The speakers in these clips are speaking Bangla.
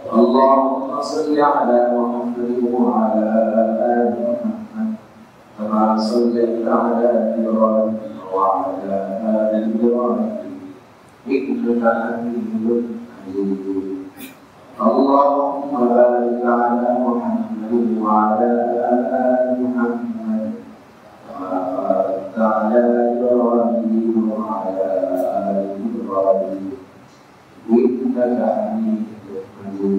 اللهم صل على محمد وعلى آل محمد كما صليت على إبراهيم وعلى آل إبراهيم إنك حميد مجيد. اللهم بارك على محمد وعلى آل محمد كما باركت على إبراهيم وعلى آل إبراهيم إنك حميد مجيد.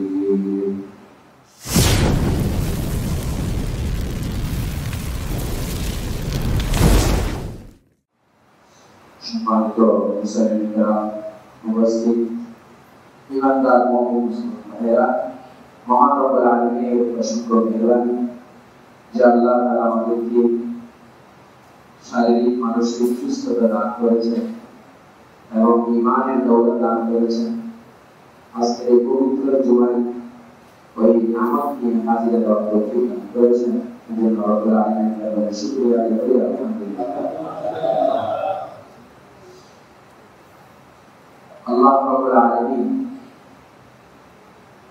সম্মানিত মুসলিমরা, উপস্থিত ইমানদার মুমিন মুসলমানেরা, মহান রব্বুল আলামিনের অসংখ্য মেহেরবানি যে আল্লাহ তাআলা আমাদেরকে শারীরিক মানসিক সুস্থতা দান করেছেন এবং ঈমানের দৌলত দান করেছেন। আজকে এই পবিত্র জুমায় ওই নামাজ নিয়ে হাজির হওয়ার তৌফিক দান করেছেন। এজন্য রব্বুল আলামিনের দরবারে শুকরিয়া আদায় করি, আলহামদুলিল্লাহ। আল্লাহ রাব্বুল আলামিন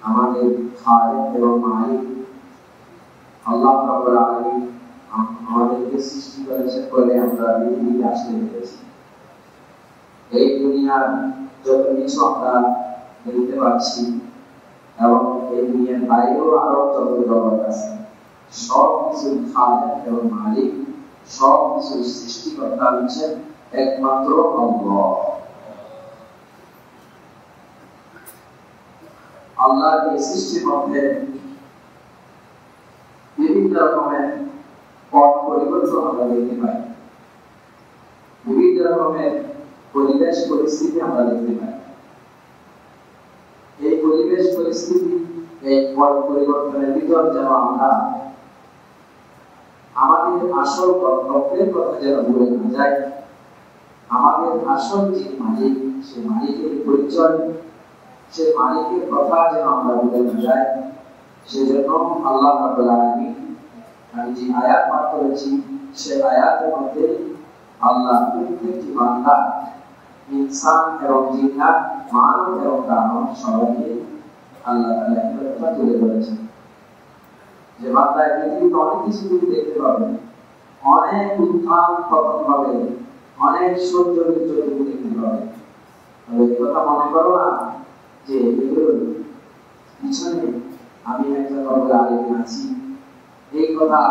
আমাদের খালিক এবং মালিক। আল্লাহ রাব্বুল আলামিন আমাদেরকে সৃষ্টি করেছেন বলে আমরা পৃথিবীতে আসতে পেরেছি। এই দুনিয়ার যত কিছু আমরা দেখতে পাচ্ছি এবং এই দুনিয়ার বাইরেও আরো যত জগৎ আছে, সব কিছু খালিক এবং মালিক, সব কিছু সৃষ্টিকর্তা হচ্ছেন একমাত্র আল্লাহ। আল্লাহর এই সৃষ্টির মধ্যে বিভিন্ন রকমের পথ পরিবর্তন আমরা দেখতে পাই, বিভিন্ন রকমের পরিবেশ পরিস্থিতি আমরা দেখতে পাই। এই পরিবেশ পরিস্থিতি, এই পথ পরিবর্তনের ভিতর যেন আমরা আমাদের আসল কর্তব্যের কথা যেন ভুলে না যাই, আমাদের আসল যে মালিক, সে মালিকের পরিচয়, সে মালিকের কথা যেন আমরা ভুলে না যাই। সেজন্য আল্লাহ রাব্বুল আলামিন আমি যে আয়াত পাঠ করেছি, সে আয়াতের মধ্যে আল্লাহ প্রত্যেকটি বান্দা, ইনসান এবং জিন্নাত, মানব এবং দানব সবাইকে আল্লাহ তাআলা একটা কথা তুলে ধরেছেন যে বান্দা পৃথিবীতে অনেক কিছু তুমি দেখতে পাবে, অনেক উত্থান পতন হবে, অনেক সহ্য তুমি দেখতে পাবে। তবে এই কথা মনে করো না যে এগুলোর পিছনে আমি একটা রব্বুল আলামিন আছি, এই কথা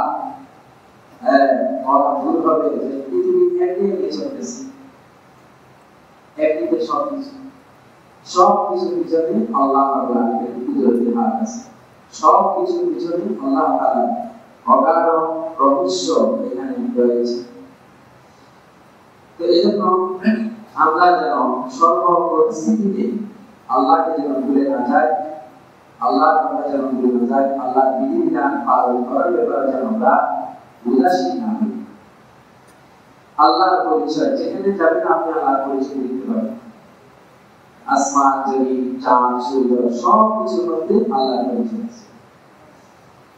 বলা ভুল হবে যে পৃথিবী একদিকে চলতেছে, একদিকে সবকিছুর পিছনে আল্লাহ রাব্বুল আলামিনের কুদরতের হাত আছে, সবকিছুর পিছনে আল্লাহ তাআলার অগাধ রহস্য এখানে রয়েছে। তো এই জন্য আমরা যেন সর্ব পরিস্থিতিতে আল্লাহকে যেন ভুলে না যাই, আল্লাহর কথা যেন ভুলে না যাই, আল্লাহর বিধিবিধান পালন করার ব্যাপারে যেন আমরা উদাসীন না হই। আল্লাহর পরিচয় যেখানে যাবেন আপনি আল্লাহর পরিচয় দেখতে পাবেন। আসমান, জমিন, চাঁদ, সূর্য সব কিছুর মধ্যে আল্লাহর পরিচয় আছে।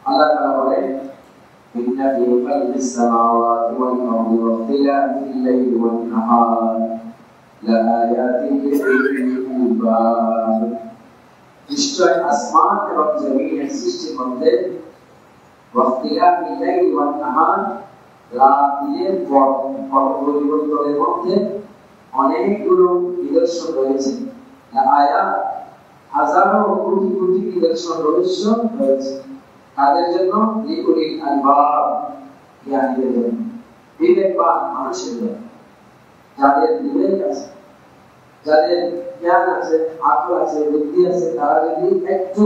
আল্লাহ তাআলা বলেন, ইন্না ফি খালকিস সামাওয়াতি ওয়াল আরদি ওয়া ইখতিলাফিল লাইলি ওয়ান নাহার লাআয়াতিন লিউলিল আলবাব। নিশ্চয় আসমান এবং জমিনের সৃষ্টির মধ্যে ওয়াখতিলাফিল লাইলি ওয়ান নাহার, রাত দিনের পথ পরিবর্তনের মধ্যে অনেকগুলো নিদর্শন রয়েছে। লাআয়াত, হাজারো কোটি কোটি নিদর্শন রয়েছে তাদের জন্য, লিউলিল আলবাব, জ্ঞানীদের জন্য, বিবেকবান মানুষের জন্য, যাদের বিবেক আছে, যাদের জ্ঞান আছে, আকল আছে, বুদ্ধি আছে, তারা যদি একটু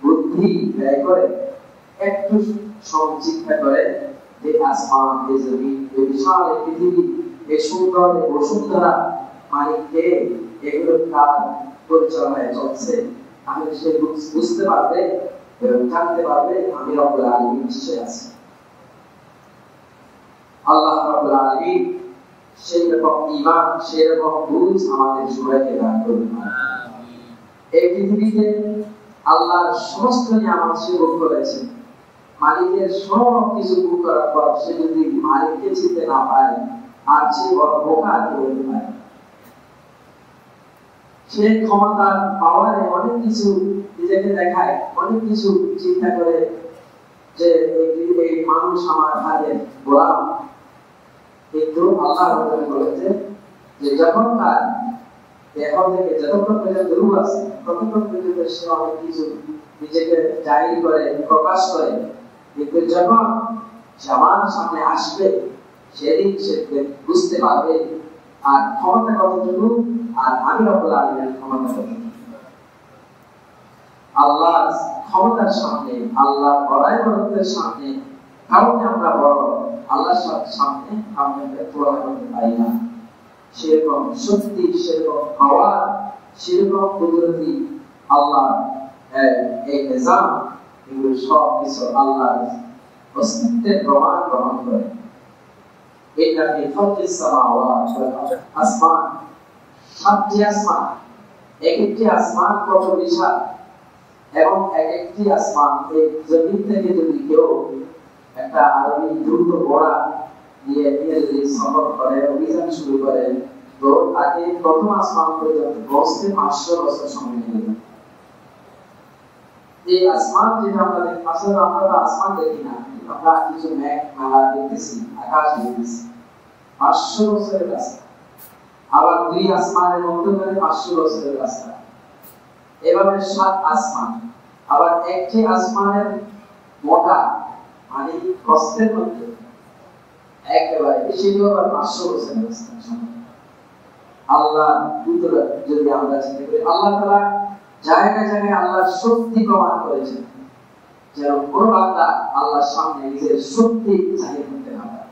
বুদ্ধি ব্যয় করে, একটু চিন্তা করে যে আসমান, এই জমিন, এই বিশাল এই পৃথিবী, এই সুন্দর এই বসুন্ধরা মালিককে, এগুলো কার পরিচালনায় চলছে, তাহলে সে বুঝতে পারবে এবং জানতে পারবে আমি রব্বুল আলামিন নিশ্চয় আছি। আল্লাহ রাব্বুল আলামিন সেই রকম ঈমান, সেই রকম বুঝ আমাদের সবাইকে দান করুন। এই পৃথিবীতে আল্লাহর সমস্ত নিয়ামত সে ভোগ করেছে, মালিকের সব কিছু ভোগ করার পর সে যদি মালিককে চিনতে না পায়, আর সে বড় বোকা হতে পারে। সে ক্ষমতার পাওয়ারে অনেক কিছু নিজেকে দেখায়, অনেক কিছু চিন্তা করে যে এই মানুষ আমার হাতে গোলাম। কিন্তু আল্লাহ বলেছে যে যখন তার দেহ থেকে যতক্ষণ পর্যন্ত রূহ আছে ততক্ষণ পর্যন্ত সে অনেক কিছু নিজেকে জাহির করে, প্রকাশ করে, কিন্তু যখন সে আমার সামনে আসবে সেদিন সে বুঝতে পারবে আর ক্ষমতা কতটুকু, আর আমি রব্বুল আলামিনের ক্ষমতা কতটুকু। আল্লাহ ক্ষমতার সামনে, আল্লাহ বড়াই বড়ত্বের সামনে কাউকে আমরা বড়, আল্লাহর সামনে আমরা তুলনা করতে পারি না। সেরকম শক্তি, সেরকম পাওয়ার, সেরকম কুদরতি আল্লাহ এই নিজাম, এগুলো সব কিছু আল্লাহর অস্তিত্বের প্রমাণ গ্রহণ করে। এটা কি খালকিস সামাওয়াত ওয়াল আরদ, আসমান, সাতটি আসমান, এক একটি আসমান কত বিশাল, এবং এক একটি আসমান এই জমিন থেকে যদি কেউ একটা আরবি দ্রুত ঘোড়া নিয়ে যদি সফর করে, অভিযান শুরু করে, তো তাকে প্রথম আসমান পর্যন্ত পৌঁছতে 500 বছর সময় লেগে যায়। এই আসমান যেটা আমরা দেখি, আসলে আমরা তো আসমান দেখি না, আমরা কিছু মেঘ মেলা দেখতেছি, আকাশ দেখতেছি। 500 বছরের রাস্তা, আবার দুই আসমানের মধ্যখানে 500 বছরের রাস্তা, এভাবে 7 আসমান। আবার একটি আসমানের মোটা মানে প্রস্থের মধ্যে একেবারে সেটিও আবার 500 বছরের রাস্তা। আল্লাহ যদি আমরা চিন্তা করি, আল্লাহ তাআলা জায়গায় জায়গায় আল্লাহর শক্তি প্রমাণ করেছেন, যেন কোনো বান্দা আল্লাহর সামনে নিজের শক্তি জাহির করতে না পারে।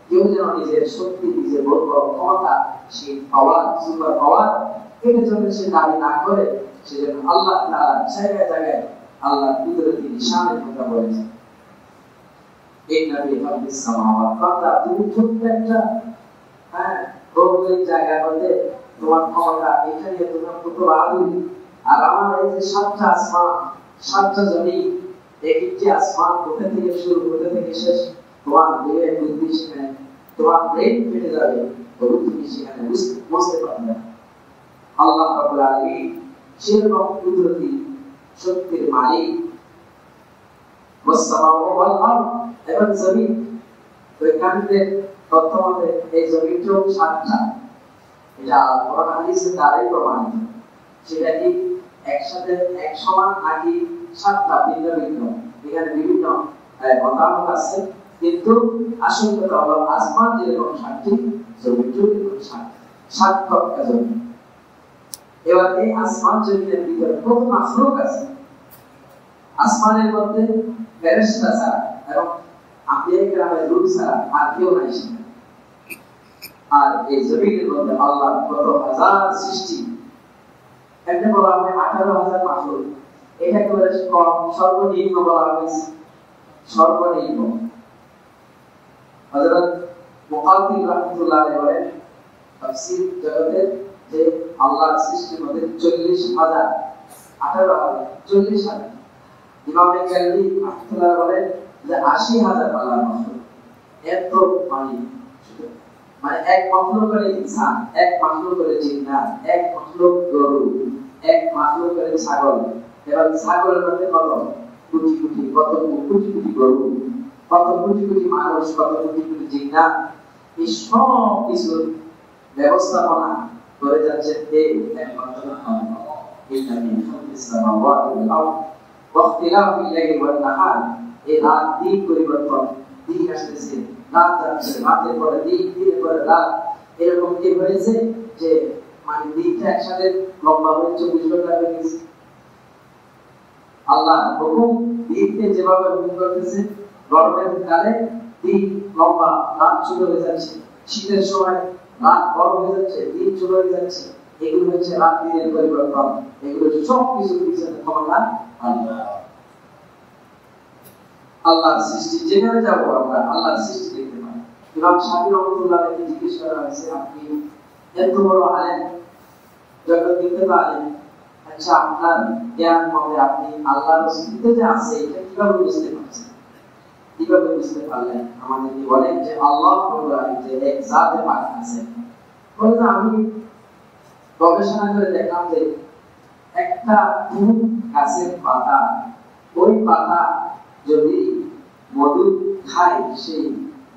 কেউ যেন নিজের শক্তি, নিজের বড় ক্ষমতা, সেই পাওয়ার, সুপার পাওয়ার, এটা যেন সে দাবি না করে, সেজন্য আল্লাহ তাআলা জায়গায় জায়গায় আল্লাহর কুদরতি নিশানের কথা বলেছেন। ইন্না ফি খালকিস সামাওয়াত, বান্দা তুমি ছোট্ট একটা ভৌগোলিক জায়গার মধ্যে তোমার ক্ষমতা, এটা নিয়ে তোমার কত আধুনিক, আর আমার এই যে 7টা আসমান, 7টা জমিন, এক একটি আসমান কোথা থেকে শুরু, কোথা থেকে শেষ, তোমার বিবেক বুদ্ধি সেখানে, তোমার ব্রেন ফেটে যাবে, তবু তুমি সেখানে বুঝতে পারবে না। আল্লাহ রাব্বুল আলামিন সেরকম কুদরতি শক্তির মালিক। ওয়াস-সামাওয়াতু ওয়াল আরদ, এবং জমিন, বৈজ্ঞানিকদের তথ্য মতে এই জমিনটাও 7টা। এটা কোরআন হাদিসের দ্বারাই প্রমাণিত। সেটা কি একসাথে এক সমান নাকি 7টা ভিন্ন ভিন্ন, এখানে বিভিন্ন মতামত আছে, কিন্তু আসল কথা হলো আসমান যেরকম 7টি, জমিনটাও যেরকম 7টা জমিন। এবার এই আসমান জমিনের ভিতরে কত মাখলুক আছে। আসমানের মধ্যে ফেরেশতা ছাড়া এবং আম্বিয়া কিরামের রূহ ছাড়া আর কেউ নাই সেখানে। আর এই জমিনের মধ্যে আল্লাহর কত হাজার সৃষ্টি, একটা বলা হয় 18,000 মাখলুক, এটা একেবারে কম, সর্বনিম্ন বলা হয়েছে, সর্বনিম্ন। হযরত মুকাদ্দিম রাহমাতুল্লাহ আলাইহি বলেন তাফসীর জগতে যে আল্লাহর সৃষ্টির মধ্যে 40,000, 18,000, 40,000। ইমাম গাজ্জালি রাহমাতুল্লাহ বলেন যে 80,000 আল্লাহর মাখলুক। এত মানে এক মাখলুক করে ইনসান, এক মাখলুক করে জিন্নাত, এক মাখলুক গরু, এক মাখলুক করে ছাগল, এবং ছাগলের মধ্যে কত কোটি কোটি, কত কোটি কোটি গরু, কত কোটি কোটি মানুষ, কত কোটি কোটি জিন্নাত, এই সব কিছুর ব্যবস্থাপনা করে যাচ্ছে এই একমাত্র আল্লাহ। ইন্না ফি খালকিস সামাওয়াতি ওয়াল আরদ ওয়া ইখতিলাফিল লাইলি ওয়ান নাহার, এই রাত দিন পরিবর্তন, দিন আসতেছে, রাত যাচ্ছে, রাতের পরে দিন, দিনের পরে রাত, এরকম কি হয়েছে যে মানে দিনটা একসাথে লম্বা হয়ে 24 ঘন্টা হয়ে গেছে। আল্লাহ হুকুম দিনকে যেভাবে হুকুম করতেছে, গরমের কালে দিন লম্বা, রাত ছোট হয়ে যাচ্ছে, শীতের সময় রাত বড় হয়ে যাচ্ছে, দিন ছোট হয়ে যাচ্ছে, এগুলো হচ্ছে রাত দিনের পরিবর্তন। এগুলো সব কিছু পিছনে ক্ষমতা আল্লাহ। আল্লাহর সৃষ্টি যেখানে যাবো আমরা আল্লাহর সৃষ্টি দেখতে পাই। ইমাম শাফি রাহমাতুল্লাহ আলাইহি জিজ্ঞেস করা হয়েছে, আপনি এত বড় আলেম, জগৎ বিখ্যাত আলেম, আচ্ছা আপনার জ্ঞান মতে আপনি আল্লাহর অস্তিত্ব যে আছে এটা কিভাবে বুঝতে পারছেন, কিভাবে বুঝতে পারলেন? আমাদেরকে বলেন যে আল্লাহ যে এক জাতে পাক আছে। বলে আমি গবেষণা করে দেখলাম যে একটা গাছের পাতা, ওই পাতা যদি মধু খায়, সেই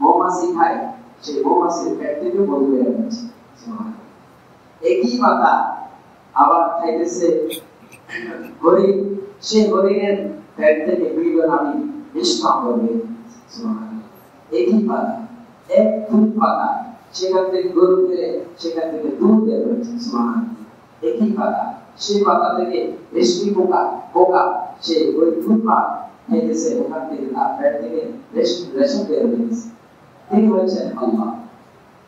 মৌমাছি খায়, সেই মৌমাছির পেট থেকে মধু বের হচ্ছে। একই পাতা আবার খাইতেছে হরিণ, সে হরিণের পেট থেকে বিলন আমি নিষ্পাপ করবে। একই পাতা, এক ফুল পাতা, সেখান থেকে গরু খেলে সেখান থেকে দুধ বের হচ্ছে। একই পাতা, সেই পাতা থেকে রেশমি পোকা পোকা সে ওই দুধ পা খাইতেছে, ওখান থেকে তার পেট থেকে রেশম বের হয়েছে। তিনি হচ্ছেন আল্লাহ।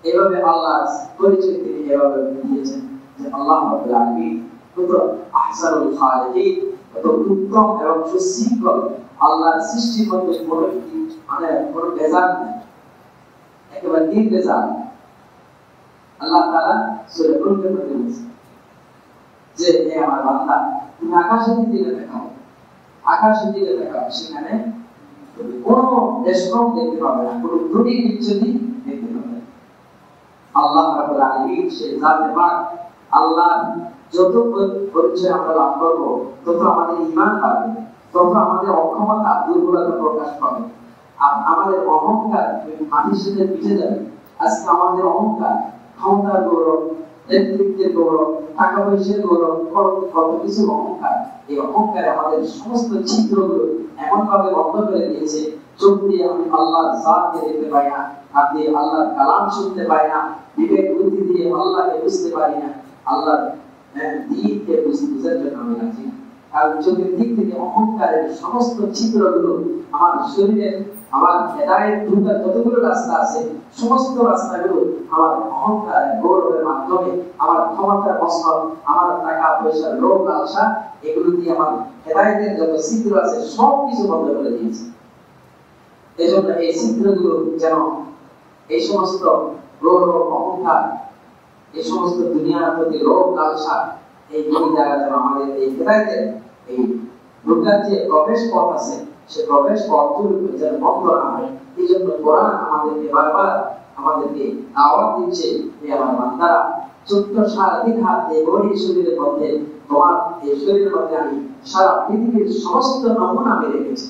এভাবে আল্লাহ পরিচয় তিনি এভাবে দিয়েছেন যে আল্লাহ রাব্বুল আলামিন কত আহসানুল খালিকিন, কত উত্তম এবং সুশৃঙ্খল। আল্লাহর সৃষ্টির মধ্যে কোনো মানে কোনো ভেজাল নেই, একেবারে নির্ভেজাল। আল্লাহ তাআলা সূরা মুলকের মধ্যে বলেছেন যে হে আমার বান্দা, তুমি আকাশের দিকে তাকাও, আকাশের দিকে তাকাও, সেখানে কোনো রেশম দেখতে পাবে না, কোনো ত্রুটি বিচ্যুতি দেখতে পাবে না। আল্লাহ রাব্বুল আলামিন সে জাতে পাক। আল্লাহ যত পরিচয় আমরা লাভ করব, তত আমাদের ঈমান বাড়বে, তত আমাদের অক্ষমতা দুর্বলতা প্রকাশ পাবে, আমাদের অহংকার মাটির সাথে মিশে যাবে। আজকে আমাদের অহংকার, ক্ষমতার গৌরব, নেতৃত্বের গৌরব, টাকা পয়সার গৌরব, কত কিছু অহংকার, এই অহংকারে আমাদের সমস্ত চিত্রগুলো এমন ভাবে বন্ধ করে দিয়েছে, চোখ দিয়ে আমি আল্লাহর জাতকে দেখতে পাই না, কান দিয়ে আল্লাহর কালাম শুনতে পাই না, বিবেক বুদ্ধি দিয়ে আল্লাহকে বুঝতে পারি না, আল্লাহর দিনকে বুঝার জন্য আমি রাজি না। কারণ চোখের দিক থেকে অহংকারের সমস্ত চিত্রগুলো আমার শরীরের, আমার হেদায়েত ঢোকার যতগুলো রাস্তা আছে, সমস্ত রাস্তাগুলো আমার অহংকার গৌরবের মাধ্যমে, আমার ক্ষমতার বস্তর, আমার টাকা পয়সার লোভ লালসা, এগুলো দিয়ে আমার হেদায়েতের যত চিত্র আছে সব কিছু বন্ধ করে দিয়েছে। এজন্য এই চিত্রগুলো যেন, এই সমস্ত গৌরব অহংকার, এই সমস্ত দুনিয়ার প্রতি লোভ লালসা, এইগুলি দ্বারা যেন আমাদের এই হেদায়েতের এই ঢোকার যে প্রবেশ পথ আছে, সে প্রবেশ পথগুলো যেন বন্ধ না হয়। এই জন্য কোরআন আমাদেরকে বারবার আমাদেরকে দাওয়াত দিচ্ছে যে আমার বান্দারা, 14.5 হাত এই বডি শরীরের মধ্যে, তোমার এই শরীরের মধ্যে আমি সারা পৃথিবীর সমস্ত নমুনা আমি রেখেছি,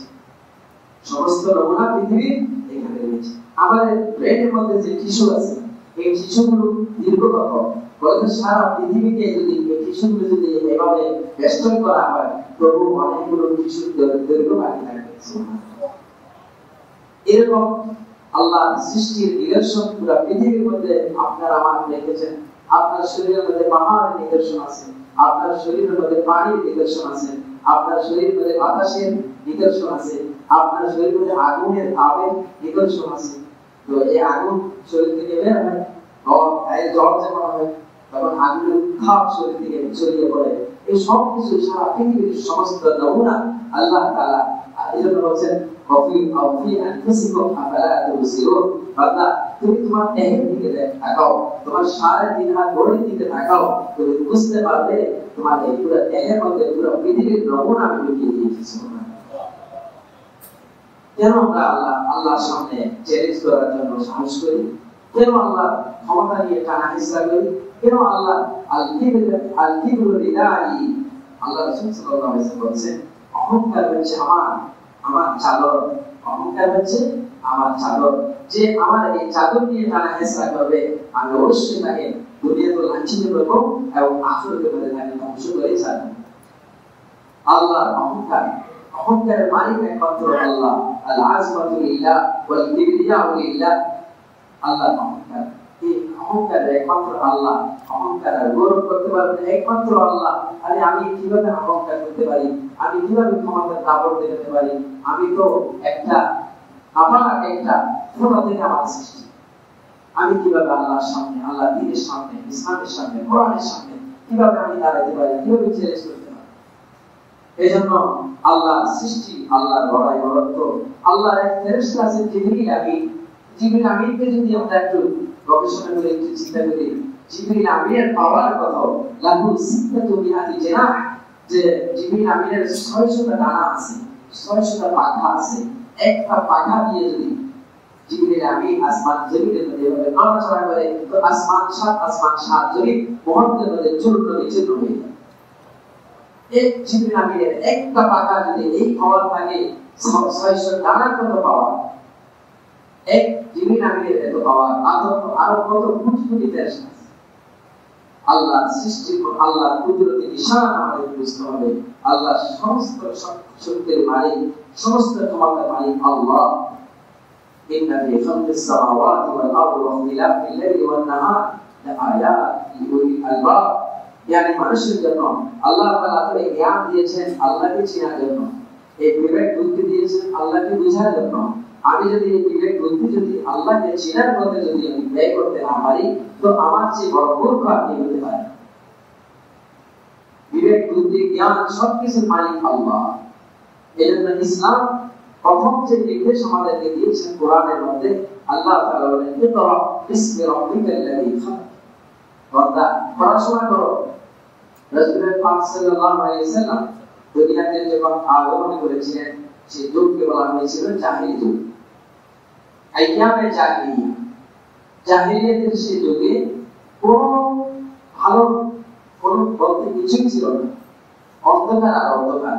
সমস্ত নমুনা পৃথিবীর এখানে রেখেছি। আমাদের ব্রেনের মধ্যে যে টিস্যু আছে, এই টিস্যুগুলো দীর্ঘ কত, বলতে সারা পৃথিবীকে যদি এই টিস্যুগুলো যদি এভাবে বেষ্টন করা হয়, তবু অনেকগুলো টিস্যু দীর্ঘ বাকি থাকবে। এরকম আল্লাহ সৃষ্টির নিদর্শন পুরো পৃথিবীর মধ্যে আপনার আমার রেখেছেন। আপনার শরীরের মধ্যে পাহাড়ের নিদর্শন আছে, আপনার শরীরের মধ্যে পানির নিদর্শন আছে, আপনার শরীরের মধ্যে বাতাসের নিদর্শন আছে, আপনার শরীরের মধ্যে আগুনের তাপের নিদর্শন আছে। তো এই আগুন শরীর থেকে বের হয়, জ্বর যেমন হয়, তখন আগুনের উত্তাপ শরীর থেকে ছড়িয়ে পড়ে। এই সব কিছু সারা পৃথিবীর সমস্ত নমুনা আল্লাহ তাআলা এজন্য বলেন ওয়াফি আনফুসিকুম আফালা তুবসিরুন। বান্দা, তুমি তোমার দেহের দিকে তাকাও, তোমার সারা দিন হাত বডির দিকে তাকাও, তুমি বুঝতে পারবে তোমার এই পুরো দেহের মধ্যে পুরো পৃথিবীর নমুনা আমি লুকিয়ে দিয়েছি। সুবহানাল্লাহ। কেন আমরা আল্লাহর সামনে চ্যালেঞ্জ করার জন্য সাহস করি? কেন আল্লাহ ক্ষমতা নিয়ে টানা হিসা করি? কেন আল্লাহ আল-কিবরু রিদাই, আল্লাহ রাসূল সাল্লাল্লাহু আলাইহি ওয়াসাল্লাম বলেছেন, অহংকার হচ্ছে আমার চাদর, অহংকার হচ্ছে আমার চাদর। যে আমার এই চাদর নিয়ে টানা হেসা করবে, আমি অবশ্যই তাকে দুনিয়াতে লাঞ্ছিত করব এবং আখিরাতে তাকে ধ্বংস করে ছাড়ব। আল্লাহর অহংকার, অহংকারের মালিক একমাত্র আল্লাহ। আল আযমাতু লিল্লাহ ওয়াল কিবরিয়াউ লিল্লাহ। আল্লাহর অহংকার, এই অহংকার একমাত্র আল্লাহ। অহংকার আর গৌরব করতে পারবেন একমাত্র আল্লাহ। আরে আমি কিভাবে অহংকার করতে পারি? আমি কিভাবে ক্ষমতার দাপট দেখাতে পারি? আমি তো একটা ফোটা থেকে আমার সৃষ্টি। আমি কিভাবে আল্লাহর সামনে, আল্লাহ দ্বীনের সামনে, ইসলামের সামনে, কোরআনের সামনে কিভাবে আমি দাঁড়াতে পারি? কিভাবে চ্যালেঞ্জ করতে পারি? এই জন্য আল্লাহর সৃষ্টি, আল্লাহর লড়াই বলতো। আল্লাহর এক ফেরেশতা আছেন জিবরিল আমিন। জিবরিল আমিনকে যদি আমরা একটু গবেষণা করে একটু চিন্তা করি, জিবরিল আমিনের পাওয়ার কত, লাহু সিত্তাতু মিআতি জানাহ, যে জিবরিল আমিনের 600টা ডানা আছে, 600টা পাখা আছে। একটা পাখা দিয়ে যদি জিবরিল আমিন আসমান জমিনের মধ্যে এভাবে নড়াচড়া করে, তো আসমান সাত জমিন মুহূর্তের মধ্যে চূর্ণ বিচূর্ণ হয়ে যায়। এক জিবরিল আমিনের একটা পাখা যদি এই খাবার থাকে 600 ডানার মতো পাওয়া, এক জিবরিল আমিনের এত পাওয়া, আরো কত কোটি কোটি দেশ আছে। আল্লাহ সৃষ্টি, আল্লাহ কুদরতি নিশান আমাদের বুঝতে হবে। আল্লাহ সমস্ত শক্তির মালিক, সমস্ত ক্ষমতার মালিক আল্লাহ। ইন্না ফি খালকিস সামাওয়াতি ওয়াল আরদি ওয়া ইখতিলাফিল লাইলি ওয়ান নাহার লাআয়াতিন লিউলিল আলবাব। yani মানুষের জন্য আল্লাহ তাআলা তো এই জ্ঞান দিয়েছেন আল্লাহকে চেনার জন্য, এই বিবেক বুদ্ধি দিয়েছেন আল্লাহকে বোঝার জন্য। আমি যদি এই বিবেক বুদ্ধি যদি আল্লাহকে চেনার মধ্যে যদি আমি ব্যয় করতে না পারি, তো আমার চেয়ে বড় মূর্খ আপনি হতে পারেন। বিবেক বুদ্ধি জ্ঞান সবকিছুর মালিক আল্লাহ। এজন্য ইসলাম প্রথম যে নির্দেশ আমাদেরকে দিয়েছেন কোরআনের মধ্যে, আল্লাহ তাআলা বলেন ইকরা বিসমি রাব্বিকাল্লাযী খালাক। বান্দা পড়াশোনা করো। রাসূলুল্লাহ পাক সাল্লাল্লাহু আলাইহি ওয়াসাল্লাম দুনিয়াতে যখন আগমন করেছিলেন, সেই যুগকে বলা হয়েছিল জাহিলি যুগ, আইয়ামে জাহিলিয়া। জাহিলিয়াতের সেই যুগে কোনো ভালো কোনো বলতে কিছুই ছিল না, অন্ধকার আর অন্ধকার।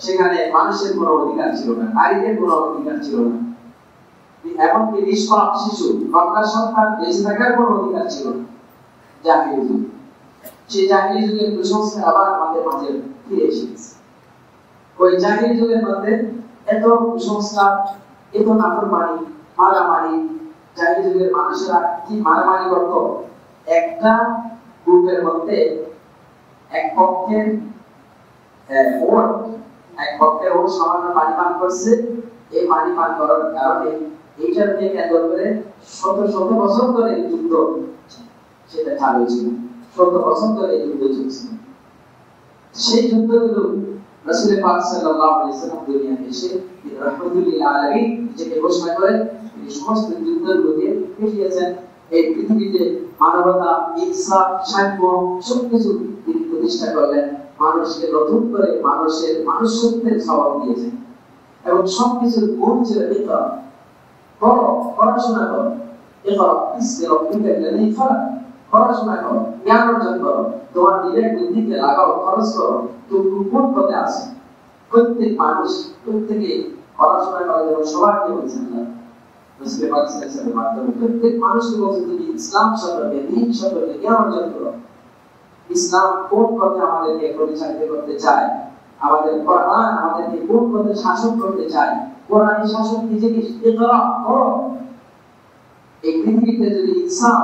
সেখানে মানুষের কোনো অধিকার ছিল না, নারীদের কোনো অধিকার ছিল না, এমনকি নিষ্পাপ শিশু, কন্যা সন্তান বেঁচে থাকার কোনো অধিকার ছিল না। জাহিলি যুগ, সেই জাহিলি যুগের কুসংস্কার আবার আমাদের মাঝে ফিরে এসেছে। ওই জাহিলি যুগের মধ্যে এত কুসংস্কার, এত নাফরমানি, মারামারি। জাহিলি যুগের মানুষেরা কি মারামারি করত? একটা গ্রুপের মধ্যে এক পক্ষের ওট সামান্য পানি পান করছে। এই পানি পান করার কারণে এইটাকে কেন্দ্র করে শত শত বছর ধরে যুদ্ধ সেটা চালু ছিল, ১৭ বছর ধরে যুদ্ধ চলছিল। সেই যুদ্ধগুলো রাসূল পাক সাল্লাল্লাহু আলাইহি ওয়াসাল্লাম দুনিয়াতে এসে রাহমাতুল লিল আলামিন নিজেকে ঘোষণা করে এই সমস্ত যুদ্ধগুলোকে মিটিয়েছেন। এই পৃথিবীতে মানবতা, ইনসাফ, সাম্য সবকিছু তিনি প্রতিষ্ঠা করলেন। মানুষকে নতুন করে মানুষের মানুষত্বের স্বভাব দিয়েছেন এবং সবকিছুর মূল ছিল ইকরা, পড়ো, পড়াশোনা করো। ইকরা বিসমি রাব্বিকাল্লাযী খালাক, পড়াশোনা করো, জ্ঞান অর্জন করো, তোমার বিবেক বুদ্ধিকে লাগাও, খরচ করো। তুমি কোন পথে আছো? প্রত্যেক মানুষ প্রত্যেকে পড়াশোনা করার জন্য সবাইকে বলছেন না, রাসূল পাক সাল্লাল্লাহু আলাইহি ওয়াসাল্লামের মাধ্যমে প্রত্যেক মানুষকে বলছেন তুমি ইসলাম সম্পর্কে, দ্বীন সম্পর্কে জ্ঞান অর্জন করো। ইসলাম কোন পথে আমাদেরকে পরিচালিত করতে চায়, আমাদের কোরআন আমাদেরকে কোন পথে শাসন করতে চায়, কোরআনী শাসন নিজেকে ইকরা করো। এই পৃথিবীতে যদি ইনসাফ,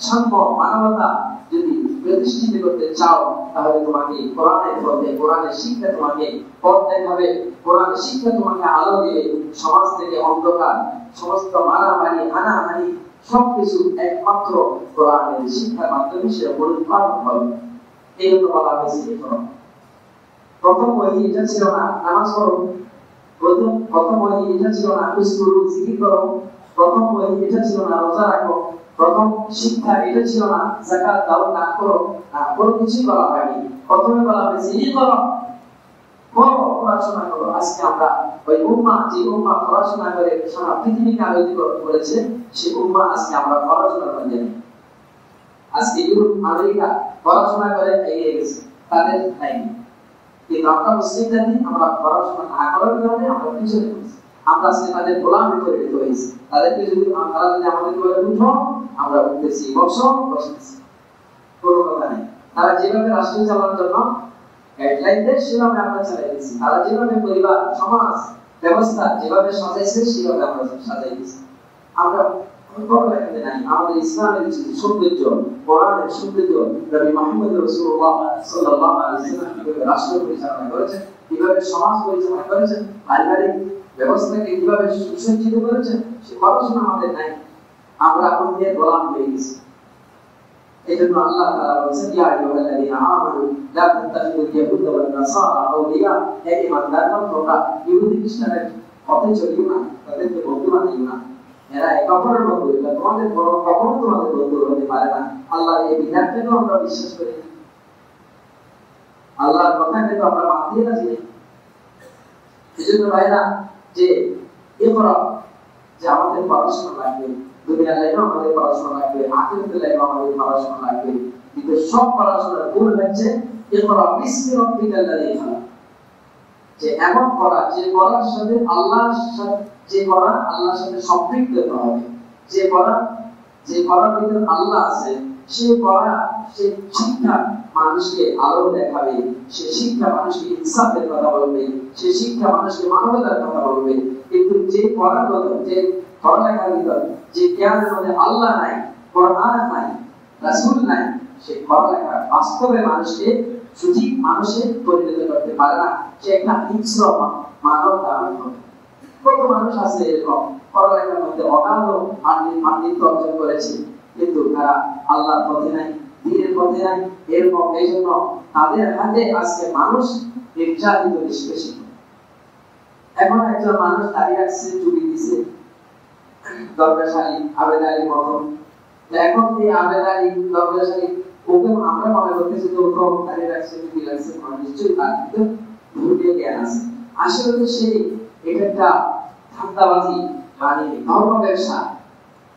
সাম্য, মানবতা যদি প্রতিষ্ঠিত করতে চাও, তাহলে তোমাকে কোরআনের পথে, কোরআনের শিক্ষা তোমাকে পথ দেখাবে। কোরআনের শিক্ষা তোমাকে আলো দেবে। সমাজ থেকে অন্ধকার, সমস্ত মারামারি, হানাহানি সবকিছু একমাত্র কোরআনের শিক্ষার মাধ্যমে সেটা পরিপালন হবে। এই জন্য বলা হয়েছে ইকরা। প্রথম ওহী এটা ছিল না নামাজ পড়ো, প্রথম ওহী এটা ছিল না উযকুরু জিকির করো, প্রথম ওহী এটা ছিল না রোজা রাখো, প্রথম শিক্ষা এটা ছিল না যাকাত দাও, দান করো। কোনো কিছুই বলা হয়নি। প্রথমে বলা হয়েছে ইকরা, পড়ো, পড়াশোনা করো। আজকে আমরা ওই উম্মাহ, যে উম্মাহ পড়াশোনা করে সারা পৃথিবীকে আলোকিত করেছে, সেই উম্মাহ আজকে আমরা পড়াশোনা করে জানি। আজকে ইউরোপ, আমেরিকা পড়াশোনা করে এগিয়ে গেছে, তাদের নাই। কিন্তু আমরা মুসলিম জাতি, আমরা পড়াশোনা না করার কারণে আমরা পিছনে পড়েছি। আমরা আজকে তাদের গোলামি করে দিতে হয়েছে। তাদেরকে যদি তারা যদি আমাদের বলে উঠো, আমরা উঠতেছি, বসো, বসতেছি, কোনো কথা নেই। তারা যেভাবে রাষ্ট্র চালানোর জন্য গাইডলাইন দেয়, সেভাবে আমরা চালাইতেছি। তারা যেভাবে পরিবার, সমাজ ব্যবস্থা যেভাবে সাজাইছে, সেভাবে আমরা সাজাইতেছি। আমরা আমাদের ইসলামের সৌন্দর্য, কোরআনের সৌন্দর্য, নবী মুহাম্মদ রাসূলুল্লাহ সাল্লাল্লাহু আলাইহি ওয়াসাল্লাম কিভাবে রাষ্ট্র পরিচালনা করেছেন, কিভাবে সমাজ পরিচালনা করেছেন, পারিবারিক ব্যবস্থাকে কিভাবে সুসজ্জিত করেছেন, সে পড়াশোনা আমাদের নাই। আমরা অন্যের গোলাম হয়ে গেছি। এই জন্য আল্লাহ তাআলা বলেছেন ইয়া আইয়ুহাল্লাযীনা আমানু লা তাত্তাখিযুল ইয়াহুদা ওয়ান নাসারা আউলিয়া। হে ঈমানদারগণ, তোমরা ইহুদি খ্রিস্টানের পথে চলিও না, তাদেরকে বন্ধু বানিও না। এরা এক অপরের বন্ধু, এটা তোমাদের কখনো তোমাদের বন্ধু হতে পারে না। আল্লাহর এই বিধানটাকে আমরা বিশ্বাস করি, আল্লাহর কথাকে তো আমরা মানতে রাজি। এই জন্য ভাইরা, যে ইকরা, যে আমাদের পড়াশোনা লাগবে, দুনিয়ার লাইনেও আমাদের পড়াশোনা লাগবে, আখিরাতের লাইনেও আমাদের পড়াশোনা লাগবে। কিন্তু সব পড়াশোনার মূল হচ্ছে ইকরা বিসমি রাব্বিকাল্লাযী খালাক, যে এমন পড়া যে পড়ার সাথে আল্লাহর সাথে সম্পৃক্ত হবে, যে পড়ার ভিতরে আল্লাহ আছে, সে পড়া, সে শিক্ষা মানুষকে আলো দেখাবে, সে শিক্ষা মানুষকে ইনসাফের কথা বলবে, সে শিক্ষা মানুষকে মানবতার কথা বলবে। কিন্তু যে যে পড়ালেখার ভিতর যে জ্ঞানের মধ্যে আল্লাহ নাই, কোরআন নাই, রাসূল নাই, সে পড়ালেখা বাস্তবে মানুষকে সঠিক মানুষে পরিণত করতে পারে না, সে একটা হিংস্র মানব ধারণ হবে। কত মানুষ আছে এরকম পড়ালেখার মধ্যে অগাধ পাণ্ডিত্য অর্জন করেছে, কিন্তু তারা আল্লাহর পথে নাই, দ্বীনের পথে নাই। এরকম এই জন্য তাদের হাতে আজকে মানুষ নির্যাতিত, নিষ্পেষিত। এখন একজন মানুষ দাঁড়িয়ে আসছে, চুরি দিছে, দরবেশালী আবেদ আলীর মতো। এখন এই আবেদ আলী দরবেশালী, ওকে আমরা মনে করতেছি তো ওকে দাঁড়িয়ে রাখছে, চুরি রাখছে, নিশ্চয়ই তার কিন্তু ধর্মীয় জ্ঞান আছে। আসলে তো সেই এটা একটা ধান্দাবাজি, মানে ধর্ম ব্যবসা।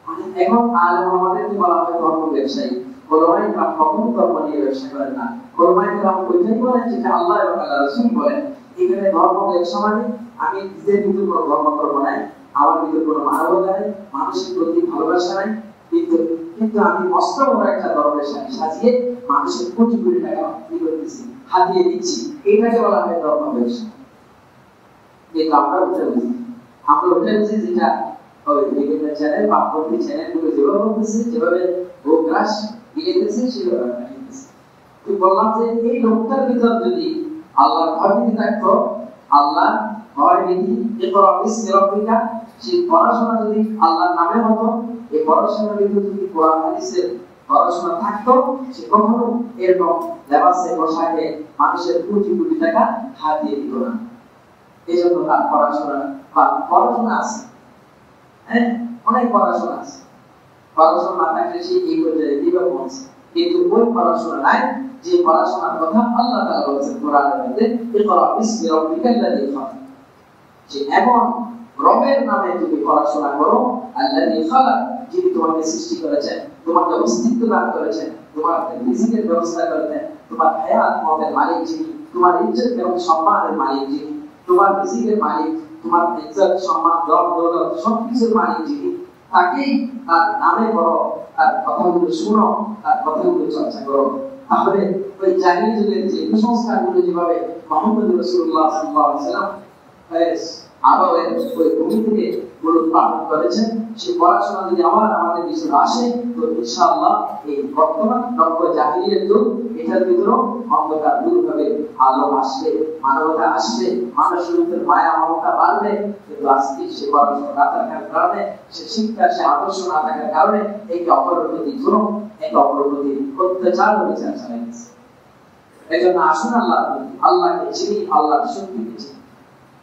মানে এখন আলেম আমাদেরকে বলা হয় ধর্ম ব্যবসায়ী। ওলামায়ে কেরাম কখনো ধর্ম নিয়ে ব্যবসা করেন না। ওলামায়ে কেরাম ওইটাই বলেন যেটা আল্লাহ এবং আল্লাহর রাসূল বলেন। এখানে ধর্ম ব্যবসা মানে আমি নিজের ভিতর কোনো ধর্ম করব না, আমার ভিতর কোনো মানবতা নেই, মানুষের প্রতি ভালোবাসা নাই, কিন্তু আমি মস্ত বড় একটা দরবেশালী সাজিয়ে মানুষের কোটি কোটি টাকা কি করতেছি, হাতিয়ে দিচ্ছি। এইটাকে বলা হয় ধর্ম ব্যবসা। কিন্তু আমরা উঠে বুঝি যেটা ওই বিভিন্ন চ্যানেল বা প্রতি চ্যানেলগুলো যেভাবে বলতেছে, যেভাবে গ্রাস দিয়েছে, সেভাবে তুই বললাম যে এই লোকটার ভিতর যদি আল্লাহর ভয় ভীতি থাকতো, আল্লাহ ভয় ভীতি, ইকরা বিসমি রাব্বিকা, সেই পড়াশোনা যদি আল্লাহর নামে হতো, এই পড়াশোনার ভিতর যদি কোরআন হাদিসের পড়াশোনা থাকতো, সে কখনো এরকম লেবাসে পোশাকে মানুষের কোটি কোটি টাকা হাতিয়ে দিত না। এই জন্য তার পড়াশোনা আছে, হ্যাঁ, অনেক পড়াশোনা আছে। পড়াশোনা না থাকলে সে এই পর্যায়ে কিভাবে পৌঁছে? কিন্তু ওই পড়াশোনা নাই যে পড়াশোনার কথা আল্লাহ তাআলা বলেছেন কোরআনের মধ্যে, ইকরা বিসমি রাব্বিকাল্লাযী খালাক। যে এমন রবের নামে তুমি পড়াশোনা করো, আল্লাযী খালাক, যিনি তোমাকে সৃষ্টি করেছেন, তোমাকে অস্তিত্ব দান করেছেন, তোমার রিজিকের ব্যবস্থা করেছেন, তোমার হায়াত মতের মালিক যিনি, তোমার ইজ্জত এবং সম্মানের মালিক যিনি, তোমার রিজিকের মালিক, তোমার ইজ্জত সম্মান দৌলত সবকিছুর মালিক যিনি, তাকেই তার নামে করো, তার কথাগুলো শুনো, তার কথাগুলো চর্চা করো। তাহলে ওই জাহিলি যুগের যে কুসংস্কারগুলো যেভাবে মুহাম্মদ রাসূলুল্লাহ সাল্লাল্লাহু আলাইহি ওয়াসাল্লাম আরবের ওই ভূমি থেকে উৎপাদন করেছেন, সেই পড়াশোনা যদি আমাদের ভিতরে আসে, তো ইনশাআল্লাহ এই বর্তমান নব্য জাহিলিয়াত যুগ, এটার ভিতরেও অন্ধকার দূর হবে, আলো আসবে, মানবতা আসবে, মানুষের ভিতরে মায়া মমতা বাড়বে। কিন্তু আজকে সে পড়াশোনা না থাকার কারণে, সে শিক্ষা, সে আদর্শ না থাকার কারণে একে অপরের প্রতি জুলুম, একে অপরের প্রতি অত্যাচার বিচার চালাইছে। এই জন্য আসুন আল্লাহকে চিনি, আল্লাহর শক্তিকে চিনি।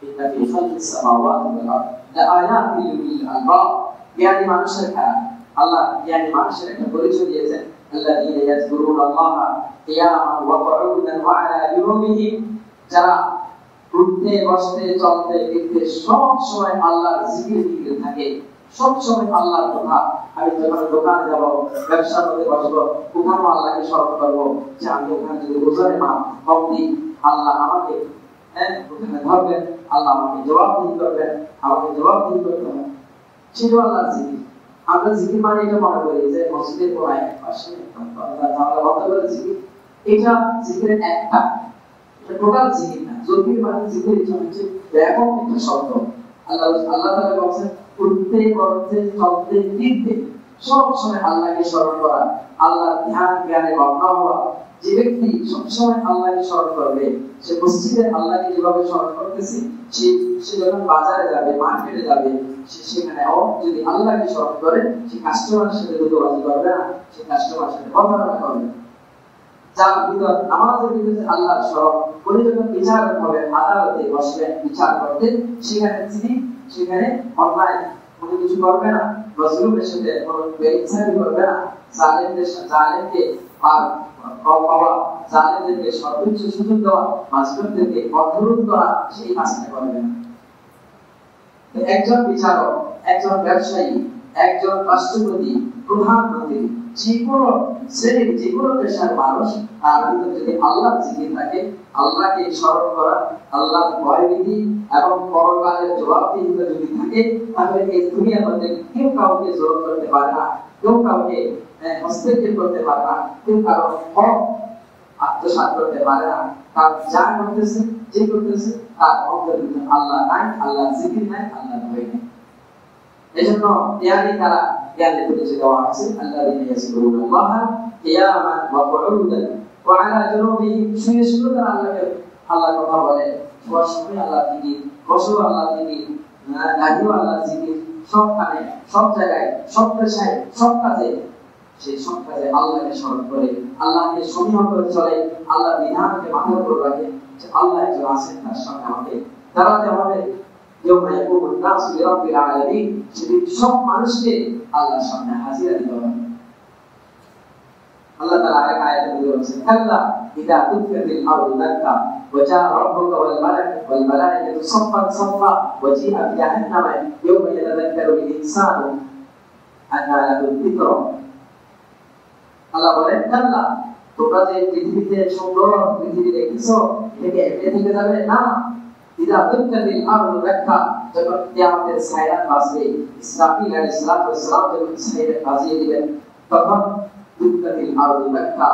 إن في خلق السماوات والأرض لآيات لأولي الألباب। يعني মানুষের আল্লাহ, يعني মানুষের একটা পরিচয় দিয়েছেন, الذين يذكرون الله قياما وقعودا وعلى جنوبهم, যারা উঠতে বসতে চলতে ফিরতে সব সময় আল্লাহর জিকির থাকে, সব সময় আল্লাহর কথা। আমি যখন দোকানে যাব, ব্যবসার মধ্যে বসবো, ওখানেও আল্লাহকে স্মরণ করবো যে আমি ওখানে যদি ওজনে মাপ কম দিই, আল্লাহ আমাকে ওখানে ধরবেন, আল্লাহ আমাকে জবাবদিহি করবেন, আমাকে জবাবদিহি করতে হবে। সেটাও আল্লাহর জিকির। আমরা জিকির মানে এটা মনে করি যে মসজিদের কোনায় পাশে আল্লাহ তাআলা বলতে বলে জিকির, এটা জিকিরের একটা, এটা টোটাল জিকির না। জিকির মানে জিকির হচ্ছে ব্যাপক একটা শব্দ। আল্লাহ তাআলা বলেন উঠতে বসতে চলতে ফিরতে সব সময় আল্লাহকে স্মরণ করা, আল্লাহর ধ্যান জ্ঞানে মগ্ন হওয়া। যে ব্যক্তি সবসময় আল্লাহকে স্মরণ করবে, সে মসজিদে আল্লাহকে যেভাবে স্মরণ করতেছি, সে যখন বাজারে যাবে, মার্কেটে যাবে, সে সেখানেও যদি আল্লাহকে স্মরণ করে, সে কাস্টমারের সাথে দুটোবাজি করবে না, সে কাস্টমারের সাথে প্রতারণা করবে না। যার ভিতর আমাদের ভিতরে আল্লাহর স্মরণ, উনি যখন বিচার হবে, আদালতে বসবেন বিচার করতে, সেখানে অন্যায় উনি কিছু করবে না, মজলুমের সাথে কোনো বেইনসাফি করবে না, জালেমকে পাওয়া, জালেমদেরকে সর্বোচ্চ সুযোগ দেওয়া, মাজলুমদেরকে অনুরোধ করা, সেই কাজটা করবে না। একজন বিচারক, একজন ব্যবসায়ী, একজন রাষ্ট্রপতি, প্রধানমন্ত্রী, যে কোনো শ্রেণীর যে কোনো পেশার মানুষ, তার ভিতরে যদি আল্লাহর জিকির থাকে, আল্লাহকে স্মরণ করা, আল্লাহর ভয়ভীতি এবং পরকালের জবাবদিহিতা যদি থাকে, তাহলে এই দুনিয়ার মধ্যে কেউ কাউকে জোর করতে পারে না, কেউ কাউকে হস্তক্ষেপ করতে পারে না, কেউ কারো হক আত্মসাৎ করতে পারে না। তার যা করতেছে, যে করতেছে, তার অন্তরের ভিতরে আল্লাহ নাই, আল্লাহর জিকির নাই, আল্লাহর ভয় নাই। এজন্য জ্ঞানী তারা জ্ঞানের পরিচয় দেওয়া আছে, আল্লাযীনা ইয়াযকুরুনাল্লাহ কিয়ামান ওয়া কুউদান ওয়া আলা জুনুবিহিম, শুয়ে শুয়ে তারা আল্লাহর কথা বলে, শোয়ার সময় আল্লাহর জিকির, বসেও আল্লাহর জিকির, দাঁড়িয়েও আল্লাহর জিকির, সবখানে, সব জায়গায়, সব পেশায়, সব কাজে, সেই সব কাজে আল্লাহকে স্মরণ করে, আল্লাহকে সমীহ করে চলে, আল্লাহর বিধানকে মাথার উপর রাখে, যে আল্লাহ একজন আছেন, তার সামনে আমাকে দাঁড়াতে হবে। সেদিন সব মানুষকে আল্লাহর সামনে হাজিরা দিতে হবে। আল্লাহ তাআলা আরেক আয়াতে বলেছেন, কাল্লা ইযা তুফিয়াতিল আরদু দাক্কা ওয়া জাআ রাব্বুকা ওয়াল মালাইকাতু সাফফান সাফফা ওয়া জিআ বিজাহান্নামা ইয়াওমা ইয়াতাযাক্কারুল ইনসানু আন্না লাহু যিকরা। আল্লাহ বলেন, কাল্লা, তোমরা যে পৃথিবীতে সুন্দর পৃথিবী দেখছো, এটাকে এমনি থেকে যাবে না। ইযা তুফিয়াতিল আরদু দাক্কা, যখন কিয়ামতের সায়রা আসবে, ইসরাফিল আলাইহিস সালাম যখন সায়রা বাজিয়ে দিবেন, তখন তুফিয়াতিল আরদু দাক্কা,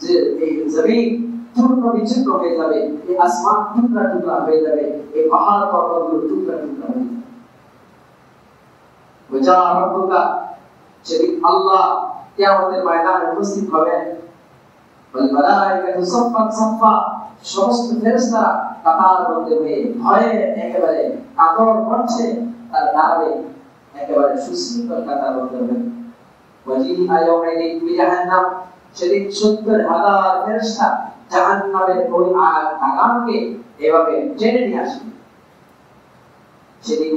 যে এই জমিন চূর্ণ বিচূর্ণ হয়ে যাবে, এই আসমান টুকরা টুকরা হয়ে যাবে, এই পাহাড় পর্বতগুলো টুকরা টুকরা হয়ে যাবে। ওয়া জাআ রাব্বুকা, সেদিন আল্লাহ কিয়ামতের ময়দানে উপস্থিত হবেন, ওয়াল মালাইকাতু সাফফান সাফফা, সমস্ত ফেরেশতারা কাতারবদ্ধ হয়ে ভয়ে একেবারে কাতর করছে, তারা দাঁড়াবে একেবারে সুশৃঙ্খল কাতারবদ্ধ হয়ে। ওয়াজিআ ইয়াওমাইদিন বিজাহান্নাম, সেদিন ৭০,০০০ ফেরেশতা জাহান্নামের ওই আগুনকে এভাবে টেনে নিয়ে আসবে। সেদিন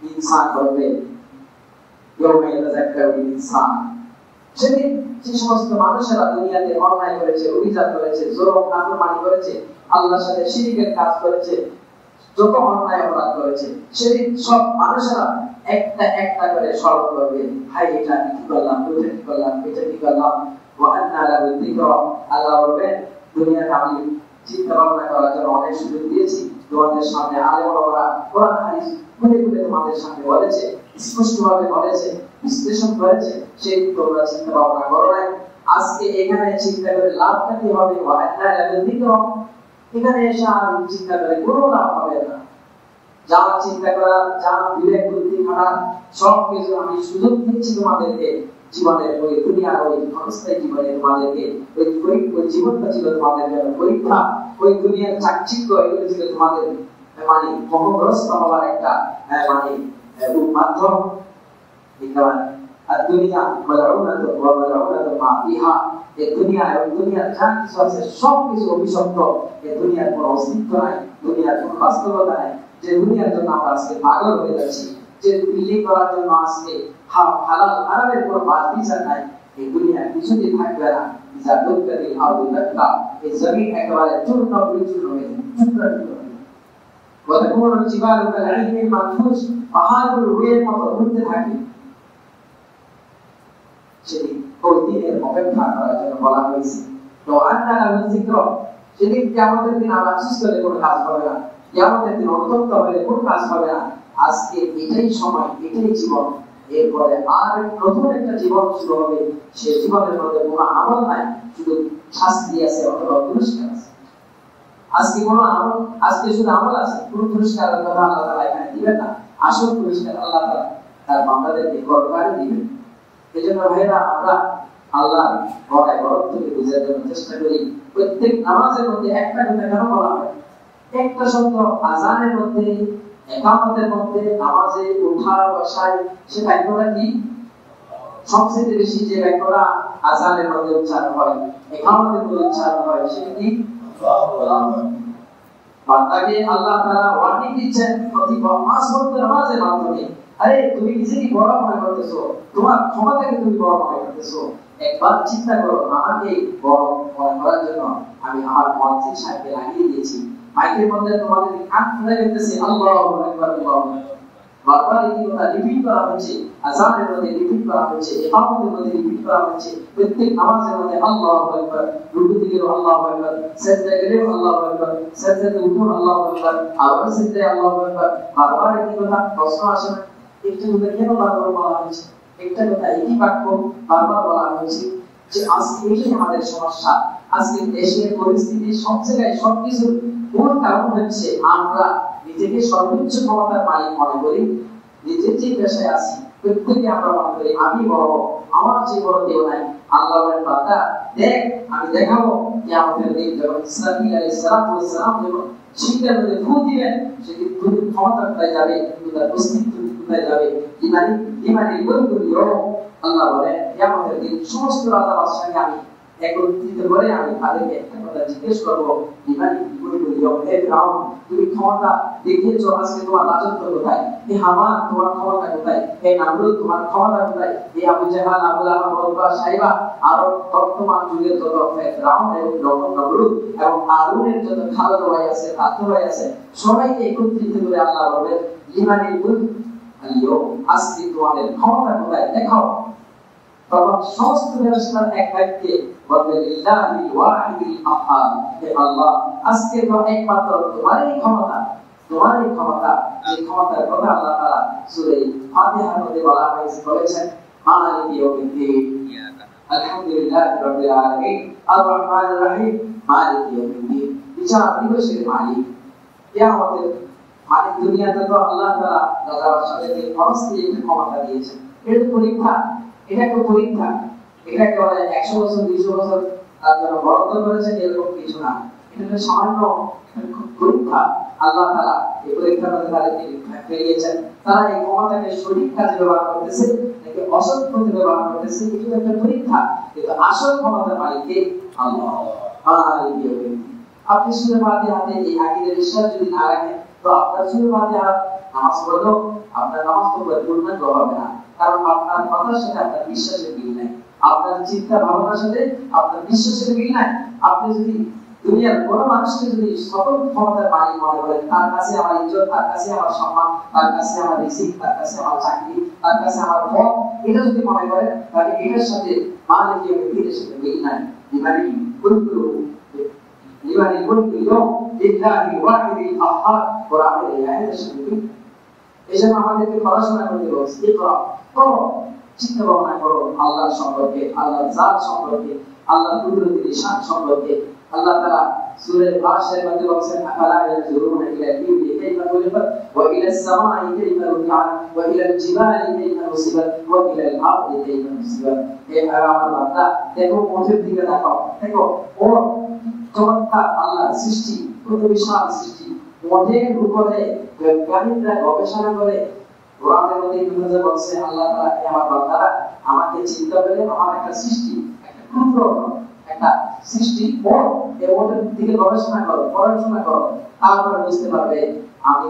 ইনসান বলবে, ইয়াওমা ইয়াতাযাক্কারুল ইনসান, সেদিন যে সমস্ত মানুষেরা দুনিয়াতে অন্যায় করেছে, অভিযান করেছে, জুলুম নাফরমানি করেছে, আল্লাহর সাথে শিরকের কাজ করেছে, যত অন্যায় অপরাধ করেছে, সেদিন সব মানুষেরা একটা একটা করে স্মরণ করবে, হাই এটা আমি কি করলাম, ওইটা কি করলাম, এটা কি করলাম। ওয়া আন্না লাহু যিকরা, আল্লাহ বলবেন, দুনিয়াতে আমি চিন্তা ভাবনা করার জন্য অনেক সুযোগ দিয়েছি, তোমাদের সামনে আলেম ওলামারা কোরআন হাদিস খুলে খুলে তোমাদের সামনে বলেছে, স্পষ্টভাবে বলেছে, বিশ্লেষণ করেছে, সেই তোমরা চিন্তা ভাবনা করো নাই। আজকে এখানে চিন্তা করে লাভটা কি হবে? ওয়া আন্না লাহু যিকরা, এখানে এসে আর চিন্তা করে কোনো লাভ হবে না। যা চিন্তা করার, যা বিবেক বুদ্ধি খাটার, সব কিছু আমি সুযোগ দিচ্ছি তোমাদেরকে। জীবনের ওই দুনিয়ার ওই ক্ষণস্থায়ী জীবনে তোমাদেরকে ওই জীবনটা ছিল তোমাদের জন্য পরীক্ষা, ওই দুনিয়ার চাকচিক্য এগুলো ছিল তোমাদের মানে মোহগ্রস্ত হওয়ার একটা মানে মাধ্যম। আর দুনিয়া মালাউনাতু ওয়া মালাউনাতু মা ফিহা, এই দুনিয়া এবং দুনিয়ার যা কিছু আছে সব কিছু অভিশপ্ত। এই দুনিয়ার কোনো অস্তিত্ব নাই, দুনিয়ার কোনো বাস্তবতা নাই। যে দুনিয়ার জন্য আমরা আজকে পাগল হয়ে যাচ্ছি, যে বিল্ডিং করার জন্য আজকে হালাল হারামের কোনো বিচার নাই, এই দুনিয়া কিছুতেই থাকবে না। যা দুঃখের আরো দেখা, এই জমিন একেবারে চূর্ণ বিচূর্ণ হয়ে যাবে, টুকরা টুকরা হয়ে যাবে। ওয়াতাকুনু জিবালু কাল-আইনিল মানফুস, পাহাড়গুলো রুইয়ের মতো উঠতে থাকে। সেদিন ওই দিনের অপেক্ষা করার জন্য বলা হয়েছে। তো আন্না লাহু যিকরা, সেদিন কিয়ামতের দিন আর আফসোস করে কোনো কাজ হবে না, কিয়ামতের দিন অনুতপ্ত হলে কোনো কাজ হবে না। আজকে এটাই সময়, এটাই জীবন। এরপরে আর নতুন একটা জীবন শুরু হবে, সেই জীবনের মধ্যে কোনো আমল নাই, শুধু শাস্তি আছে অথবা পুরস্কার আছে। আজকে কোনো আমল, আজকে শুধু আমল আছে, কোনো পুরস্কার আল্লাহ তাআলা এখানে দিবেন না। আসল পুরস্কার আল্লাহ তাআলা তার বান্দাদেরকে পরকালে দিবেন। এজন্য ভাইরা, আমরা আল্লাহর ভয় বরত্বকে বুঝার জন্য চেষ্টা করি। প্রত্যেক নামাজের মধ্যে একটা কথা কেন বলা হয়? একটা শব্দ আযানের মধ্যে, ইকামতের মধ্যে, নামাজে ওঠা বসায়, সে বাক্যটা কি? সবচেয়ে বেশি যে বাক্যটা আযানের মধ্যে উচ্চারণ হয়, ইকামতের মধ্যে উচ্চারণ হয়, সেটা কি? আল্লাহু। বান্দাকে আল্লাহ তাআলা ওয়ার্নিং দিচ্ছেন প্রতি 5 ওয়াক্ত নামাজের মাধ্যমে, আরে তুমি নিজেকে বড় মনে করতেছো, তোমার ক্ষমতাকে তুমি বড় মনে করতেছো। একবার চিন্তা করো, আমাকে বড় মনে করার জন্য আমি আমার মুয়াজ্জিন সাহেবকে লাগিয়ে দিয়েছি। মাইকের মধ্যে তোমাদের কান খুলে গেছে, আল্লাহু আকবার, আল্লাহু আকবার। বারবার এই কথা রিপিট করা হচ্ছে, আযানের মধ্যে রিপিট করা হচ্ছে, ইকামতের মধ্যে রিপিট করা হচ্ছে, প্রত্যেক নামাজের মধ্যে আল্লাহু আকবার, রুকুতে গেলেও আল্লাহু আকবার, সিজদায় গেলেও আল্লাহু আকবার, সিজদাতে উঠেও আল্লাহু আকবার, আবার সিজদায় আল্লাহু আকবার। বারবার এই কথা প্রশ্ন আসে না, একটু কেন বারবার বলা হয়েছে? একটা কথা একই বাক্য বারবার বলা হয়েছে যে আজকে এটাই আমাদের সমস্যা। আজকে দেশের পরিস্থিতি সব জায়গায় সবকিছুর মূল কারণ হচ্ছে আমরা নিজেকে সর্বোচ্চ ক্ষমতার মালিক মনে করি। নিজের যে পেশায় আছি প্রত্যেকে আমরা মনে করি আমি বড়, আমার যে বড় কেউ নাই। আল্লাহ বলেন বান্দা দেখ আমি দেখাবো কিয়ামতের দিন যখন ইসরাফিল আলাইহিস সালাম যখন শীতের মধ্যে ফু দিবেন, সেদিন ফুর ক্ষমতা কোথায় যাবে, তার অস্তিত্ব কোথায় যাবে। ইমানি বলগুলিও আল্লাহ বলেন কিয়ামতের দিন সমস্ত রাজা বাদশাহকে আমি একত্রিত করে আমি তাদেরকে একটা কথা জিজ্ঞেস করবো, ইমানি বলগুলিও হে ফিরআউন তুমি ক্ষমতা দেখিয়েছো, আজকে তোমার রাজত্ব কোথায়? হে হামান তোমার ক্ষমতা কোথায়? হে নামরুদ তোমার ক্ষমতা কোথায়? হে আবু জাহাল, আবু লাহাব, উতবা, শাইবা আর বর্তমান যুগের যত ফিরআউন এবং নমরুদ এবং আরুনের যত খালাতো ভাই আছে, তাতো ভাই আছে, সবাইকে একত্রিত করে আল্লাহ বলেন ইমানি বলগুলিও আজকে তোমাদের ক্ষমতা কোথায় দেখাও। তখন সমস্ত ফেরেশতারা এক বাক্যে বলবে লিল্লাহিল ওয়াহিদিল আহাদ, হে আল্লাহ আজকে তো একমাত্র তোমারই ক্ষমতা, তোমারই ক্ষমতা। এই ক্ষমতার কথা আল্লাহ তাআলা সূরা ফাতিহার মধ্যে বলেছেন মালিকি ইয়াউমিদ্দিন, আলহামদুলিল্লাহি রাব্বিল আলামিন, আর রহমানির রহিম, মালিকি ইয়াউমিদ্দিন, বিচার দিবসের মালিক, কিয়ামতের মালিক। দুনিয়াতে তো আল্লাহ তাআলা রাজা বাদশাহকে অনস্থায়ী একটা ক্ষমতা দিয়েছেন। এটা পরীক্ষা, এটা একটা পরীক্ষা। এটাকে বলে 100 বছর 200 বছর তার জন্য বরাদ্দ করেছেন এরকম কিছু না। এটা সামান্য পরীক্ষা। আল্লাহ তাআলা এই পরীক্ষার মধ্যে তাদেরকে ফেলিয়েছেন। তারা এই ক্ষমতাকে সঠিক কাজে ব্যবহার করতেছে নাকি অসৎ পথে ব্যবহার করতেছে, এটা একটা পরীক্ষা। কিন্তু আসল ক্ষমতার মালিক কে? আল্লাহ। আপনি সূরা ফাতিহাতে এই আকীদার বিশ্বাস যদি না রাখেন তো আপনার সূরা ফাতিহা নামাজ পড়লেও আপনার নামাজ তো পরিপূর্ণ হবে না। কারণ আপনার কথার সাথে আপনার বিশ্বাসের মিল নাই, আপনার চিন্তা ভাবনার সাথে আপনার বিশ্বাসের মিল নাই। আপনি যদি দুনিয়ার কোনো মানুষকে যদি সকল ক্ষমতার মালিক মনে করেন, তার কাছে আমার ইজ্জত, তার কাছে আমার সম্মান, তার কাছে আমার রিজিক, তার কাছে আমার চাকরি, তার কাছে আমার পদ, এটা যদি মনে করেন তাহলে এটার সাথে মালিক ইয়াউমিদ্দিনের সাথে মিল নাই। লিমানিল মুলকু লিল্লাহিল ওয়াহিদিল আহাদ, কোরআনের এই আয়াতের সাথে মিল। এজন্য আমাদেরকে পড়াশোনা করতে হবে, ইকরা করো, চিন্তা ভাবনা করো আল্লাহর সম্পর্কে, আল্লাহর জাত সম্পর্কে, আল্লাহর কুদরতের শান সম্পর্কে। আল্লাহ তাআলা সূরা বাশার মধ্যে বলেছেন আফালা ইয়ানজুরুনা ইলা al-ibli কাইফা খুলিকাত ওয়া ইলা as-সামা'i কাইফা রুফি'াত ওয়া ইলা al-জিবালি কাইফা নুসিবাত ওয়া ইলা al-আরদি কাইফা নুসিবাত। হে আমার বান্দা দেখো মোটের দিকে তাকাও, দেখো ও চমৎকার আল্লাহর সৃষ্টি, কত বিশাল সৃষ্টি। মোটের উপরে বিজ্ঞানীরা গবেষণা করে কোরআনের মধ্যে ইবনে বলছে আল্লাহ তাআলা আমার বান্দারা আমাকে চিন্তা করে আমার একটা সৃষ্টি, একটা ক্ষুদ্র একটা সৃষ্টি বড়, এর মধ্যে দিকে গবেষণা করো, পড়াশোনা করো, তারপরে বুঝতে পারবে আমি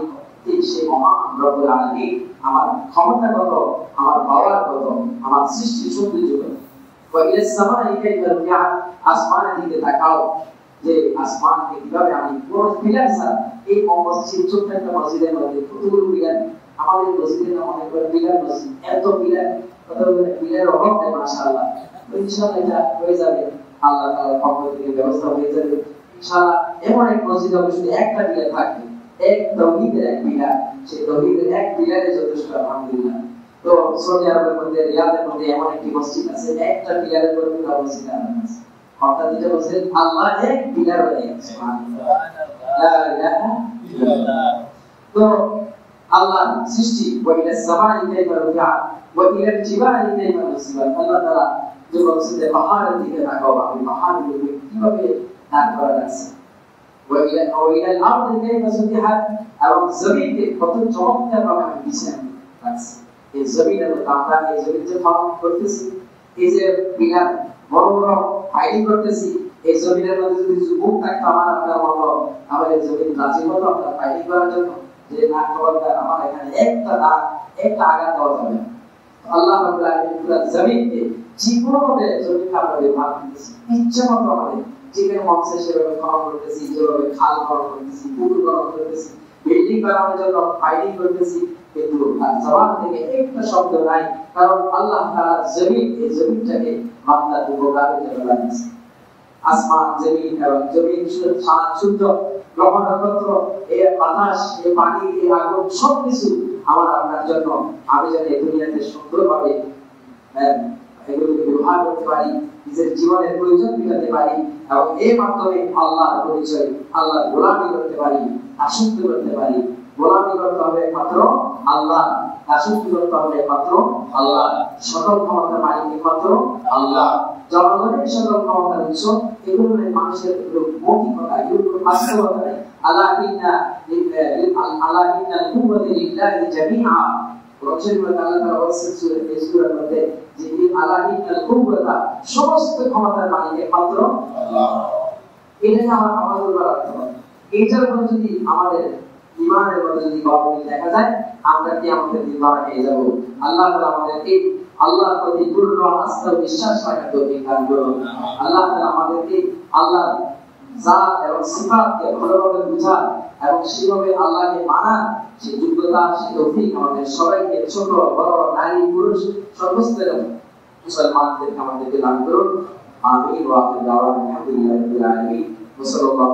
সেই মহান রব্বুল আলামিন, আমার ক্ষমতা কত, আমার পাওয়ার কত, আমার সৃষ্টি সৌন্দর্য কত। ওয়া ইলা সামাই কাইফা রুফি'াত, আসমানের দিকে তাকাও যে আসমানকে কিভাবে আমি কোন পিলার স্যার এই মসজিদ ছোট্ট একটা মসজিদের মধ্যে কতগুলো পিলার, আমাদের মসজিদের নাম অনেক বড় পিলার মসজিদ, এত পিলার, কতগুলো পিলারের অভাব নেই মাশাআল্লাহ। ইনশাআল্লাহ এটা হয়ে যাবে, আল্লাহ তাআলার পক্ষ থেকে ব্যবস্থা হয়ে যাবে ইনশাআল্লাহ। এমন এক মসজিদ হবে শুধু একটা পিলার থাকবে, এক তাওহীদের এক পিলার, সেই তাওহীদের এক পিলারে যথেষ্ট আলহামদুলিল্লাহ। তো সৌদি আরবের মধ্যে রিয়াদের মধ্যে এমন একটি মসজিদ আছে, একটা পিলারের উপর পুরো মসজিদ আছে, অর্থাৎ এটা বলছেন আল্লাহ এক পিলার হয়ে গেছে। সুবহানাল্লাহ, লা ইলাহা ইল্লাল্লাহ। তো আল্লাহর সৃষ্টি ওয়া ইলা সামাই কাইফা রুফি'াত ওয়া ইলা al-জিবালি কাইফা নুসিবাত। আল্লাহ তাআলা যে বলছেন যে পাহাড়ের দিকে তাকাও, আমি পাহাড়গুলোকে কিভাবে দাঁড় করা আছে। ওয়া ইলা al-আরদি কাইফা সুতিহাত, এবং জমিনকে কত চমৎকার ভাবে আমি বিছানো রাখছি। এই জমিনের মধ্যে আমরা এই জমিন যে ফর্ম করতেছি, এই যে পিলার বড় বড় ফাইলিং করতেছি, এই জমিনের মধ্যে যদি যুবক থাকতো আমার আপনার মতো, তাহলে জমিন রাজি হতো আপনার ফাইলিং করার জন্য যে না খবরদার আমার এখানে একটা আঘাত দেওয়া যাবে। আল্লাহ রাব্বুল আলামিন পুরো জমিনকে জীবনভাবে জমিনকে আমরা ব্যবহার করতেছি, ইচ্ছা মতো আমাদের যেখানে মন চায় সেভাবে খনন করতেছি, যেভাবে খাল খনন করতেছি, পুকুর খনন করতেছি, বিল্ডিং বানানোর জন্য ফাইলিং করতেছি, কিন্তু জবান থেকে একটা শব্দ নাই, কারণ আল্লাহ তাআলা জমিন, এই জমিনটাকে বান্দার উপকারের জন্য বানিয়েছে। আসমান, জমিন এবং জমিন, চাঁদ, সূর্য, গ্রহ, নক্ষত্র, এই বাতাস, এই পানি, এই আগুন, সবকিছু আমার আপনার জন্য। আমি যেন এই দুনিয়াতে সুন্দরভাবে এগুলোকে ব্যবহার করতে পারি, নিজের জীবনের প্রয়োজন মেটাতে পারি, এবং এর মাধ্যমে আল্লাহর পরিচয়, আল্লাহর গোলামি করতে পারি, দাসত্ব করতে পারি। গোলামি করতে হবে মাত্র আল্লাহ, দাসত্ব করতে হবে মাত্র আল্লাহ, সকল ক্ষমতার মালিক মাত্র আল্লাহ। জনগণের সকল ক্ষমতার উৎস, এগুলো মানুষের মৌখিকতা, এগুলো বাস্তবতা নেই। আল্লাহ ইন্না কুওয়াতা লিল্লাহি জামিআ, সমস্ত ক্ষমতার মালিক একমাত্র আল্লাহ। এটাকে আমাদের রাখতে হবে। এইটার উপর যদি আমাদের ঈমানের মধ্যে যদি গভীর দেখা যায়, আমরা কি আমাদের ঈমান পেয়ে যাব। আল্লাহ তাআলা আমাদেরকে আল্লাহর প্রতি পূর্ণ আস্থা ও বিশ্বাস রাখার তৌফিক দান করুন। আল্লাহ তাআলা আমাদেরকে আল্লাহর জাত এবং সিফাতকে ভালোভাবে বুঝা এবং সেভাবে আল্লাহকে মানার সেই যোগ্যতা, সেই তৌফিক আমাদের সবাইকে, ছোট বড়, নারী পুরুষ, সমস্ত মুসলমানদেরকে আমাদেরকে দান করুন। আমিন ওয়া আখিরু দাওয়ানা আলহামদুলিল্লাহি রাব্বিল আলামিন। ওয়া সাল্লাল্লাহু